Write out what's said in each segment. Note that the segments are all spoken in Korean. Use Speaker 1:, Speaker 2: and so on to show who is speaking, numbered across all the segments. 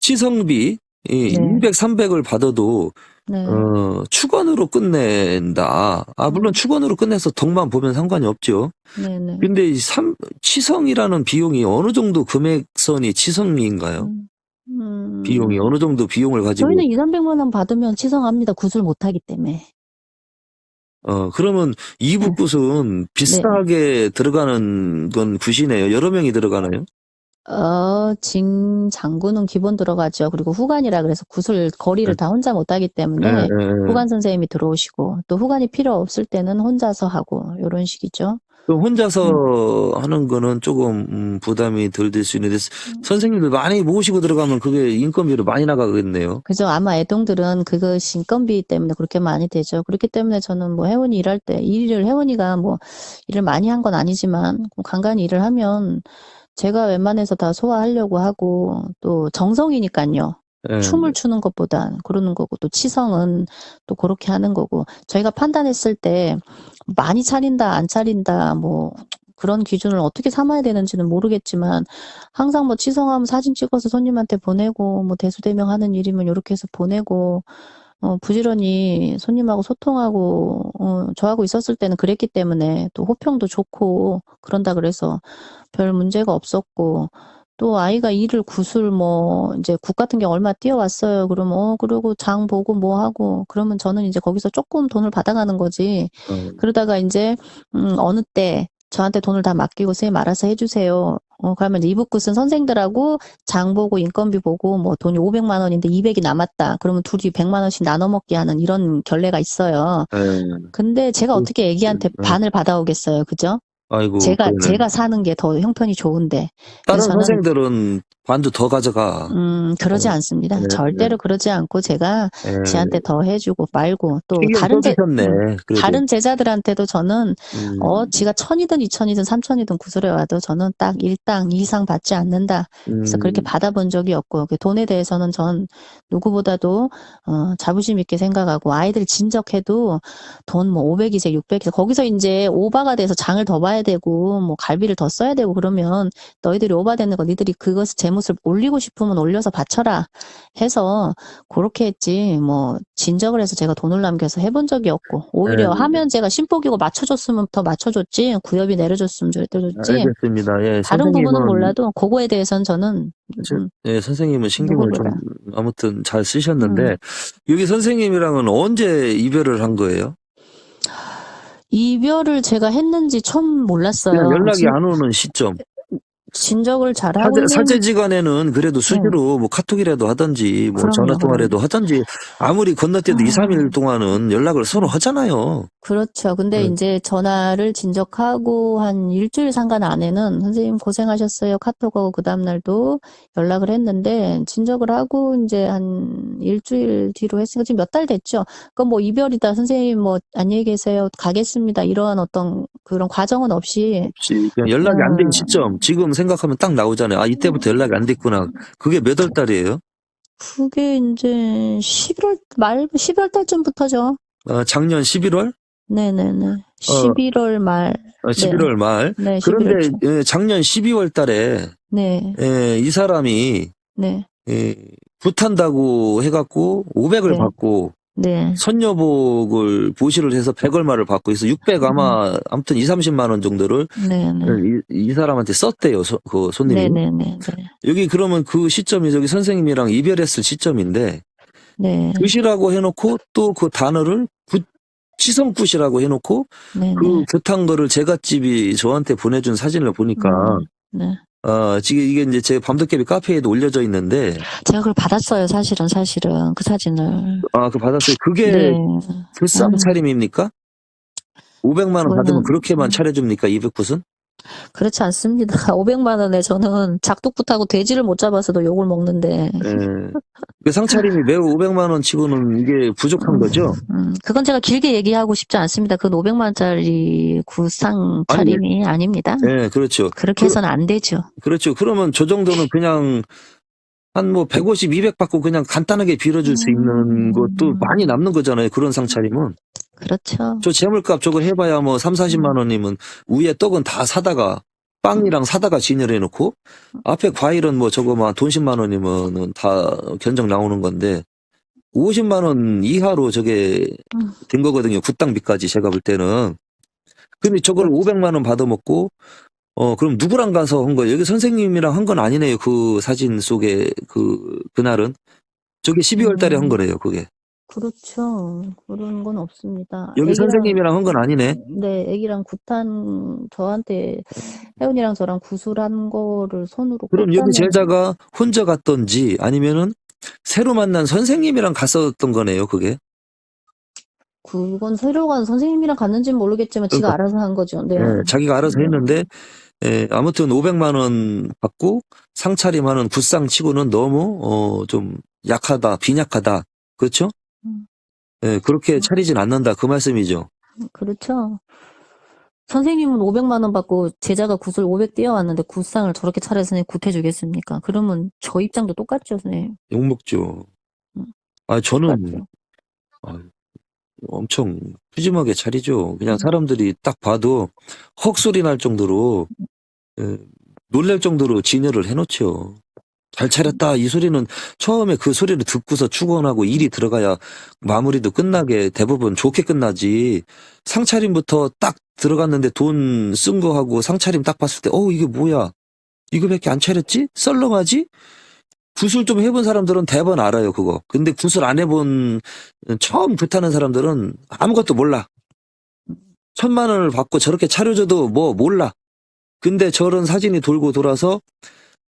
Speaker 1: 치성비 이
Speaker 2: 네.
Speaker 1: 200, 300을 받아도
Speaker 2: 네.
Speaker 1: 축원으로 끝낸다. 물론 축원으로 끝내서 덕만 보면 상관이 없죠.
Speaker 2: 네네.
Speaker 1: 근데 치성이라는 비용이 어느 정도 금액선이 치성인가요? 비용이 어느 정도 비용을 가지고
Speaker 2: 저희는 200-300만 원 받으면 치성합니다. 구술 못하기 때문에.
Speaker 1: 그러면
Speaker 2: 네.
Speaker 1: 2부 굿은
Speaker 2: 네.
Speaker 1: 비슷하게 들어가는 건 굿이네요. 여러 명이 들어가나요?
Speaker 2: 진 장군은 기본 들어가죠. 그리고 후관이라 그래서 구슬 거리를
Speaker 1: 네.
Speaker 2: 다 혼자 못하기 때문에 후관 선생님이 들어오시고 또 후관이 필요 없을 때는 혼자서 하고 요런 식이죠.
Speaker 1: 그럼 혼자서 하는 거는 조금 부담이 덜 될 수 있는데 선생님들 많이 모시고 들어가면 그게 인건비로 많이 나가겠네요.
Speaker 2: 그죠. 아마 애동들은 그것이 인건비 때문에 그렇게 많이 되죠. 그렇기 때문에 저는 뭐 혜원이 일할 때 혜원이가 뭐 일을 많이 한 건 아니지만 간간히 일을 하면 제가 웬만해서 다 소화하려고 하고 또 정성이니까요.
Speaker 1: 예.
Speaker 2: 춤을 추는 것보다 그러는 거고 또 치성은 또 그렇게 하는 거고 저희가 판단했을 때 많이 차린다 안 차린다 뭐 그런 기준을 어떻게 삼아야 되는지는 모르겠지만 항상 뭐 치성하면 사진 찍어서 손님한테 보내고 뭐 대수대명하는 일이면 요렇게 해서 보내고 부지런히 손님하고 소통하고 저하고 있었을 때는 그랬기 때문에 또 호평도 좋고 그런다 그래서 별 문제가 없었고 또 아이가 일을 구슬 뭐 이제 국 같은 경우 얼마 뛰어왔어요. 그러면 그러고 장 보고 뭐 하고 그러면 저는 이제 거기서 조금 돈을 받아가는 거지. 그러다가 인제 어느 때 저한테 돈을 다 맡기고 "선생님 알아서 해 주세요." 그러면 이북굿은 선생들하고 장 보고 인건비 보고 뭐 돈이 500만 원인데 200이 남았다. 그러면 둘이 100만 원씩 나눠 먹기 하는 이런 결례가 있어요. 근데 제가 어떻게 애기한테 반을 받아오겠어요. 그죠?
Speaker 1: 아이고,
Speaker 2: 제가
Speaker 1: 그러네.
Speaker 2: 사는 게 더 형편이 좋은데.
Speaker 1: 다른
Speaker 2: 그래서 저는
Speaker 1: 선생들은 반도 더 가져가.
Speaker 2: 그러지 않습니다.
Speaker 1: 네.
Speaker 2: 절대로 그러지 않고 제가 지한테 더 해 주고 말고 또
Speaker 1: 신경 써주셨네, 그래도.
Speaker 2: 다른 제자들한테도 저는 지가 1000이든 2000이든 3000이든 구슬에 와도 저는 딱 1당 이상 받지 않는다. 그래서 그렇게 받아본 적이 없고 그 돈에 대해서는 전 누구보다도 자부심 있게 생각하고 아이들 진적해도 돈 뭐 500이세 600이세 거기서 인제 오바가 돼서 장을 더 봐야 되고 뭐 갈비를 더 써야 되고 그러면 너희들이 오바되는 거 니들이 그것을 재물을 올리고 싶으면 올려서 바쳐라 해서 고렇게 했지 뭐 진적을 해서 제가 돈을 남겨서 해본 적이 없고 오히려 하면 제가 신복이고 맞춰줬으면 더 맞춰줬지 구엽이 내려줬으면 내려줬지
Speaker 1: 알겠습니다. 예,
Speaker 2: 다른 부분은
Speaker 1: 선생님은
Speaker 2: 몰라도 그거에 대해서는 저는
Speaker 1: 예, 선생님은 신경을 좀
Speaker 2: 누구보다
Speaker 1: 아무튼 잘 쓰셨는데 여기 선생님이랑은 언제 이별을 한 거예요?
Speaker 2: 이별을 제가 했는지 처음 몰랐어요.
Speaker 1: 그냥 연락이 안 오는 시점.
Speaker 2: 진적을 잘하고 있는
Speaker 1: 사제지간에는 그래도 수시로 뭐 카톡이라도 하든지 뭐 전화
Speaker 2: 그럼요,
Speaker 1: 통화라도 하든지 아무리 건너뛰어도 2, 3일 동안은 연락을 서로 하잖아요.
Speaker 2: 그렇죠. 근데 인제 전화를 진적하고 한 일주일 상간 안에는 "선생님 고생하셨어요." 카톡하고 그다음 날도 연락을 했는데 진적을 하고 인제 한 일주일 뒤로 했으니까 지금 몇 달 됐죠. 그건 뭐 "이별이다. 선생님 뭐 안녕히 계세요. 가겠습니다." 이러한 어떤 그런 과정은 없이
Speaker 1: 그냥 연락이 안 된 시점. 지금 생각하면 딱 나오잖아요. 아, 이때부터 연락이 안 됐구나. 그게 몇 월 달이에요?
Speaker 2: 그게 인제 11월 달쯤부터죠.
Speaker 1: 작년 11월?
Speaker 2: 네네네. 11월 말.
Speaker 1: 11월 말.
Speaker 2: 네, 11월
Speaker 1: 그런데
Speaker 2: 초.
Speaker 1: 작년 12월 달에
Speaker 2: 네.
Speaker 1: 이 사람이
Speaker 2: 네.
Speaker 1: 굿한다고 해갖고 500을
Speaker 2: 네.
Speaker 1: 받고
Speaker 2: 네.
Speaker 1: 선녀복을 보시를 해서 100 얼마를 받고 있어. 600 아무튼 2, 30만 원 정도를
Speaker 2: 네네.
Speaker 1: 이 사람한테 썼대요. 그 손님이.
Speaker 2: 네네네.
Speaker 1: 여기 그러면 그 시점이 저기 선생님이랑 이별했을 시점인데
Speaker 2: 네.
Speaker 1: 굿이라고 해놓고 또 그 단어를 치성굿이라고 해놓고 그 굿한 거를 제갓집이 저한테 보내준 사진을 보니까
Speaker 2: 네.
Speaker 1: 지금 이게 이제 제 밤도깨비 카페에도 올려져 있는데
Speaker 2: 제가 그걸 받았어요. 사실은 그 사진을.
Speaker 1: 그거 받았어요. 그게
Speaker 2: 네.
Speaker 1: 불상 차림입니까? 500만 원 받으면
Speaker 2: 그거는
Speaker 1: 그렇게만 차려줍니까? 200굿은?
Speaker 2: 그렇지 않습니다. 500만 원에 저는 작두굿하고 돼지를 못 잡아서도 욕을 먹는데.
Speaker 1: 그 상차림이 매우 500만 원 치고는 이게 부족한 거죠?
Speaker 2: 그건 제가 길게 얘기하고 싶지 않습니다. 그건 500만 원짜리 굿상 차림이 아닙니다.
Speaker 1: 네, 그렇죠.
Speaker 2: 그렇게 해서는 안 되죠.
Speaker 1: 그렇죠. 그러면 저 정도는 그냥 한 뭐 150, 200 받고 그냥 간단하게 빌어줄 수 있는 것도 많이 남는 거잖아요. 그런 상차림은.
Speaker 2: 그렇죠.
Speaker 1: 저 재물값 저거 해봐야 뭐 3, 40만 원이면 위에 떡은 다 사다가 빵이랑 사다가 진열해 놓고 앞에 과일은 뭐 저거 막 돈 10만 원이면은 다 견적 나오는 건데 50만 원 이하로 저게
Speaker 2: 음.
Speaker 1: 된 거거든요. 굿당비까지 제가 볼 때는. 근데 저걸 500만 원 받아먹고 그럼 누구랑 가서 한 거예요? 여기 선생님이랑 한 건 아니네요. 그 사진 속에 그날은. 저게 12월 달에 한 거래요, 그게.
Speaker 2: 그렇죠. 그런 건 없습니다.
Speaker 1: 여기
Speaker 2: 애기랑
Speaker 1: 선생님이랑 한 건 아니네.
Speaker 2: 네, 애기랑 구탄 저한테 혜원이랑 저랑 구슬한 거를 손으로
Speaker 1: 그럼 여기
Speaker 2: 껐다는
Speaker 1: 제자가 혼자 갔던지 아니면은 새로 만난 선생님이랑 갔었던 거네요, 그게.
Speaker 2: 그건 새로 간 선생님이랑 갔는지는 모르겠지만 지가
Speaker 1: 그러니까
Speaker 2: 알아서 한 거죠. 네.
Speaker 1: 자기가 알아서
Speaker 2: 네.
Speaker 1: 했는데 아무튼 500만 원 받고 상차림하는 굿상 치고는 너무 좀 약하다, 빈약하다. 그렇죠?
Speaker 2: 음.
Speaker 1: 그렇게 차리진 않는다 그 말씀이죠.
Speaker 2: 그렇죠. 선생님은 500만 원 받고 제자가 굿을 500 띄어왔는데 굿상을 저렇게 차려서 굿해주겠습니까? 그러면 저 입장도 똑같죠, 선생님.
Speaker 1: 욕먹죠.
Speaker 2: 음,
Speaker 1: 저는
Speaker 2: 똑같죠.
Speaker 1: 엄청 푸짐하게 차리죠. 그냥 사람들이 딱 봐도 헉소리 날 정도로 놀랄 정도로 진열을 해놓죠. 잘 차렸다 이 소리는 처음에 그 소리를 듣고서 축원하고 일이 들어가야 마무리도 끝나게 대부분 좋게 끝나지. 상차림부터 딱 들어갔는데 돈 쓴 거 하고 상차림 딱 봤을 때 이게 뭐야 이거밖에 안 차렸지? 썰렁하지? 굿을 좀 해본 사람들은 대번 알아요 그거. 근데 굿을 안 해본 처음 굿하는 사람들은 아무것도 몰라. 1,000만 원을 받고 저렇게 차려줘도 뭐 몰라. 근데 저런 사진이 돌고 돌아서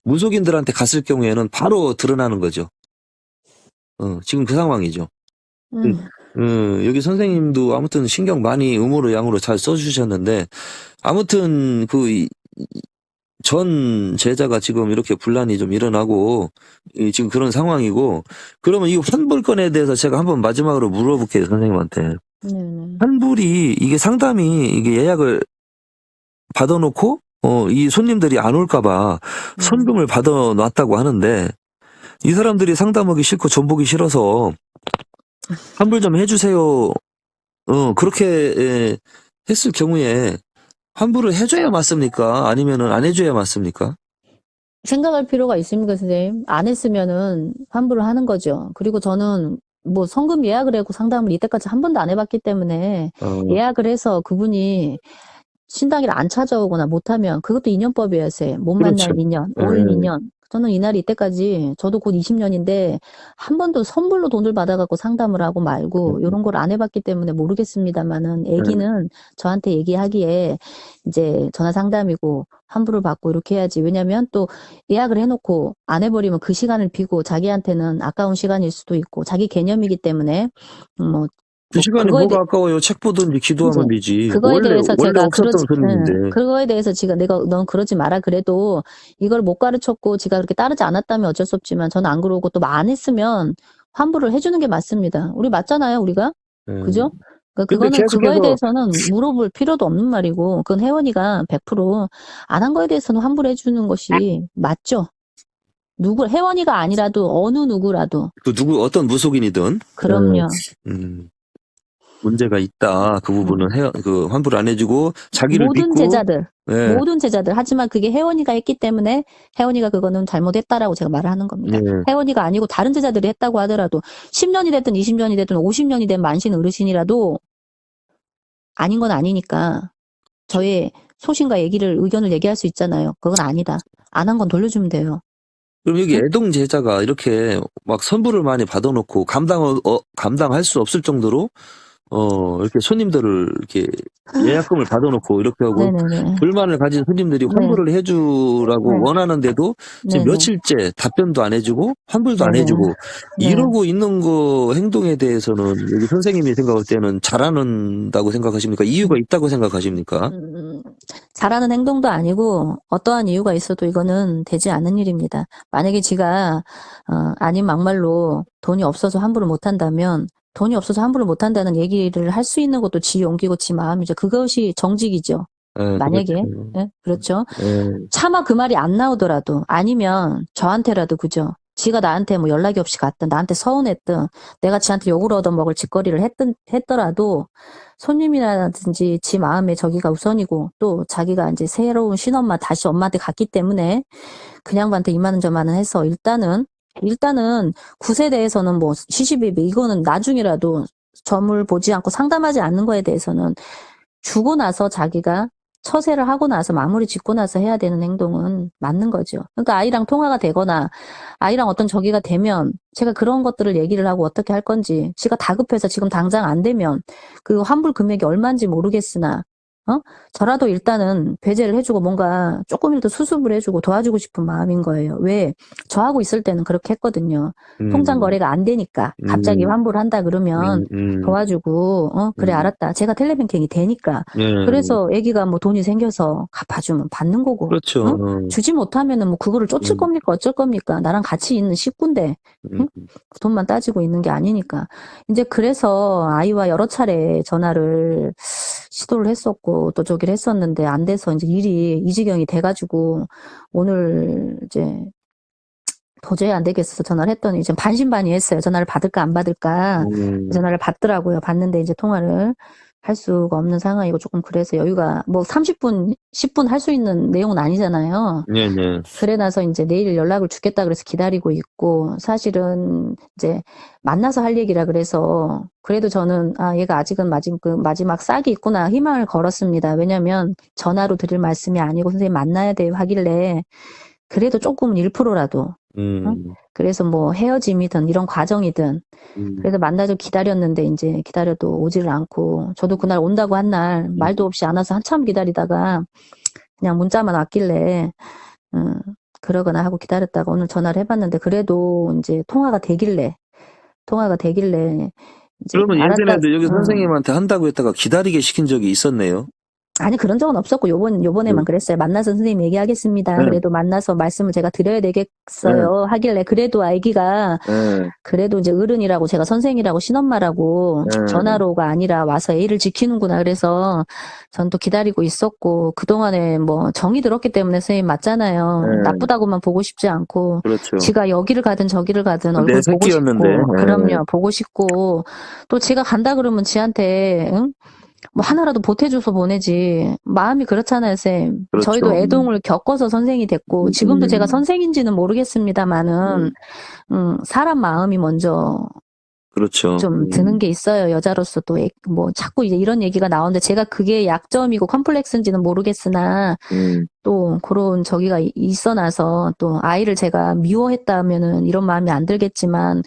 Speaker 1: 무속인들한테 갔을 경우에는 바로 드러나는 거죠. 지금 그 상황이죠. 여기 선생님도 아무튼 신경 많이 음으로 양으로 잘 써주셨는데 아무튼 전 제자가 지금 이렇게 분란이 좀 일어나고 지금 그런 상황이고 그러면 이 환불건에 대해서 제가 한번 마지막으로 물어볼게요 선생님한테.
Speaker 2: 네네.
Speaker 1: 환불이 이게 상담이 이게 예약을 받아놓고 이 손님들이 안 올까봐 선금을 받아놨다고 하는데 이 사람들이 상담하기 싫고 전 보기 싫어서 환불 좀 해주세요. 그렇게 했을 경우에 환불을 해줘야 맞습니까? 아니면은 안 해줘야 맞습니까?
Speaker 2: 생각할 필요가 있습니까, 선생님? 안 했으면은 환불을 하는 거죠. 그리고 저는 뭐 성금 예약을 하고 상담을 이때까지 한 번도 안 해봤기 때문에 예약을 해서 그분이 신당일 안 찾아오거나 못하면 그것도 인연법이에요, 선생님. 못
Speaker 1: 그렇죠.
Speaker 2: 만날 인연, 올 인연. 저는 이날이 이때까지 저도 곧 20년인데 한 번도 선불로 돈을 받아갖고 상담을 하고 말고 이런 걸 안 해봤기 때문에 모르겠습니다만은 애기는 저한테 얘기하기에 이제 전화 상담이고 환불을 받고 이렇게 해야지. 왜냐면 또 예약을 해놓고 안 해버리면 그 시간을 비고 자기한테는 아까운 시간일 수도 있고 자기 개념이기 때문에
Speaker 1: 그 시간이
Speaker 2: 그거에
Speaker 1: 뭐가 아까워요? 책 보든지 기도하면 되지.
Speaker 2: 그거에 대해서
Speaker 1: 원래
Speaker 2: 제가
Speaker 1: 없었던 손님인데.
Speaker 2: 그거에 대해서 넌 그러지 마라 그래도 이걸 못 가르쳤고 지가 그렇게 따르지 않았다면 어쩔 수 없지만 저는 안 그러고 또 안 했으면 환불을 해주는 게 맞습니다. 우리 맞잖아요, 우리가. 그죠?
Speaker 1: 근데
Speaker 2: 그거에 대해서는 물어볼 필요도 없는 말이고, 그건 혜원이가 100% 안 한 거에 대해서는 환불해 주는 것이 맞죠. 혜원이가 아니라도 어느 누구라도.
Speaker 1: 어떤 무속인이든.
Speaker 2: 그럼요.
Speaker 1: 문제가 있다. 그 부분은 환불 안 해주고 자기를
Speaker 2: 모든
Speaker 1: 믿고.
Speaker 2: 제자들. 모든 제자들. 하지만 그게 혜원이가 했기 때문에 혜원이가 그거는 잘못했다라고 제가 말을 하는 겁니다. 혜원이가 아니고 다른 제자들이 했다고 하더라도 10년이 됐든 20년이 됐든 50년이 된 만신 어르신이라도 아닌 건 아니니까 저의 소신과 의견을 얘기할 수 있잖아요. 그건 아니다. 안 한 건 돌려주면 돼요.
Speaker 1: 그럼 여기 애동 제자가 이렇게 막 선불을 많이 받아놓고 감당할 수 없을 정도로 이렇게 손님들을 이렇게 예약금을 받아놓고 이렇게 하고
Speaker 2: 네네네.
Speaker 1: 불만을 가진 손님들이 환불을 해주라고 원하는데도 지금
Speaker 2: 네네.
Speaker 1: 며칠째 답변도 안 해주고 환불도 안
Speaker 2: 네네.
Speaker 1: 해주고
Speaker 2: 네.
Speaker 1: 이러고 있는 거 행동에 대해서는 여기 선생님이 생각할 때는 잘하는다고 생각하십니까? 이유가 있다고 생각하십니까?
Speaker 2: 잘하는 행동도 아니고 어떠한 이유가 있어도 이거는 되지 않는 일입니다. 만약에 지가 아닌 막말로 돈이 없어서 환불을 못한다면 돈이 없어서 환불을 못한다는 얘기를 할 수 있는 것도 지 용기고 지 마음이죠. 그것이 정직이죠. 만약에
Speaker 1: 그렇죠.
Speaker 2: 네? 그렇죠. 차마 그 말이 안 나오더라도 아니면 저한테라도 그죠. 지가 나한테 뭐 연락이 없이 갔든 나한테 서운했든 내가 지한테 욕을 얻어먹을 짓거리를 했더라도 손님이라든지 지 마음의 저기가 우선이고 또 자기가 이제 새로운 신엄마 다시 엄마한테 갔기 때문에 그냥 반한테 이만은 저만은 해서 일단은 굿에 대해서는 뭐 시시비비 이거는 나중이라도 점을 보지 않고 상담하지 않는 거에 대해서는 주고 나서 자기가 처세를 하고 나서 마무리 짓고 나서 해야 되는 행동은 맞는 거죠. 그러니까 아이랑 통화가 되거나 아이랑 어떤 저기가 되면 제가 그런 것들을 얘기를 하고 어떻게 할 건지 지가 다급해서 지금 당장 안 되면 그 환불 금액이 얼마인지 모르겠으나 저라도 일단은 배제를 해주고 뭔가 조금이라도 수습을 해주고 도와주고 싶은 마음인 거예요. 왜? 저하고 있을 때는 그렇게 했거든요. 통장 거래가 안 되니까 갑자기 환불한다 그러면 도와주고 그래 알았다. 제가 텔레뱅킹이 되니까.
Speaker 1: 예.
Speaker 2: 그래서 애기가 뭐 돈이 생겨서 갚아주면 받는 거고.
Speaker 1: 그렇죠.
Speaker 2: 주지 못하면은 뭐 그거를 쫓을 겁니까? 어쩔 겁니까? 나랑 같이 있는 식구인데 그 돈만 따지고 있는 게 아니니까. 이제 그래서 아이와 여러 차례 전화를 시도를 했었고 또 저기를 했었는데 안 돼서 이제 일이 이 지경이 돼가지고 오늘 이제 도저히 안 되겠어서 전화를 했더니 이제 반신반의했어요. 전화를 받을까 안 받을까. 전화를 받더라고요. 받는데 이제 통화를 할 수가 없는 상황이고 조금 그래서 여유가 뭐 30분, 10분 할 수 있는 내용은 아니잖아요.
Speaker 1: 네네.
Speaker 2: 그래 나서 이제 내일 연락을 주겠다 그래서 기다리고 있고 사실은 이제 만나서 할 얘기라 그래서 그래도 저는 얘가 아직은 마지막 싹이 있구나 희망을 걸었습니다. 왜냐면 전화로 드릴 말씀이 아니고 선생님 만나야 돼요 하길래 그래도 조금은 1%라도 그래서 뭐 헤어짐이든 이런 과정이든 그래서 만나서 기다렸는데 이제 기다려도 오지를 않고 저도 그날 온다고 한 날 말도 없이 안 와서 한참 기다리다가 그냥 문자만 왔길래 그러거나 하고 기다렸다가 오늘 전화를 해봤는데 그래도 이제 통화가 되길래 이제
Speaker 1: 그러면
Speaker 2: 알았다.
Speaker 1: 예전에도 여기 선생님한테 한다고 했다가 기다리게 시킨 적이 있었네요.
Speaker 2: 아니 그런 적은 없었고 요번에만 그랬어요. 만나서 선생님 얘기하겠습니다. 그래도 만나서 말씀을 제가 드려야 되겠어요 하길래 그래도 아기가 그래도 이제 어른이라고 제가 선생이라고 신엄마라고 전화로가 아니라 와서 애를 지키는구나 그래서 전 또 기다리고 있었고 그동안에 뭐 정이 들었기 때문에 선생님 맞잖아요. 나쁘다고만 보고 싶지 않고
Speaker 1: 그렇죠.
Speaker 2: 지가 여기를 가든 저기를 가든
Speaker 1: 내
Speaker 2: 얼굴 보고
Speaker 1: 새끼였는데.
Speaker 2: 싶고 그럼요 보고 싶고 또 제가 간다 그러면 지한테 뭐 하나라도 보태줘서 보내지 마음이 그렇잖아요 쌤.
Speaker 1: 그렇죠.
Speaker 2: 저희도 애동을 겪어서 선생이 됐고 지금도 제가 선생인지는 모르겠습니다만은 사람 마음이 먼저
Speaker 1: 그렇죠.
Speaker 2: 좀 드는 게 있어요. 여자로서 또 뭐 자꾸 이제 이런 얘기가 나오는데 제가 그게 약점이고 컴플렉스인지는 모르겠으나 또 그런 저기가 있어 나서 또 아이를 제가 미워했다면은 이런 마음이 안 들겠지만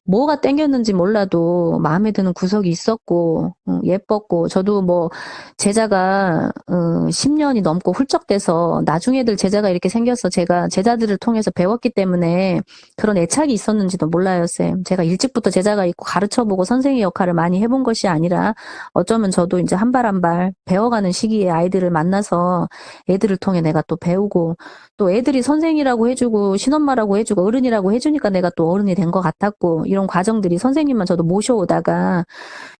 Speaker 2: 뭐가 땡겼는지 몰라도 마음에 드는 구석이 있었고 예뻤고 저도 뭐 제자가 10년이 넘고 훌쩍 돼서 나중 애들 제자가 이렇게 생겨서 제가 제자들을 통해서 배웠기 때문에 그런 애착이 있었는지도 몰라요 쌤. 제가 일찍부터 제자가 있고 가르쳐보고 선생의 역할을 많이 해본 것이 아니라 어쩌면 저도 이제 한 발 한 발 배워가는 시기에 아이들을 만나서 애들을 통해 내가 또 배우고 또 애들이 선생이라고 해주고 신엄마라고 해주고 어른이라고 해주니까 내가 또 어른이 된 것 같았고 이런 과정들이 선생님만 저도 모셔오다가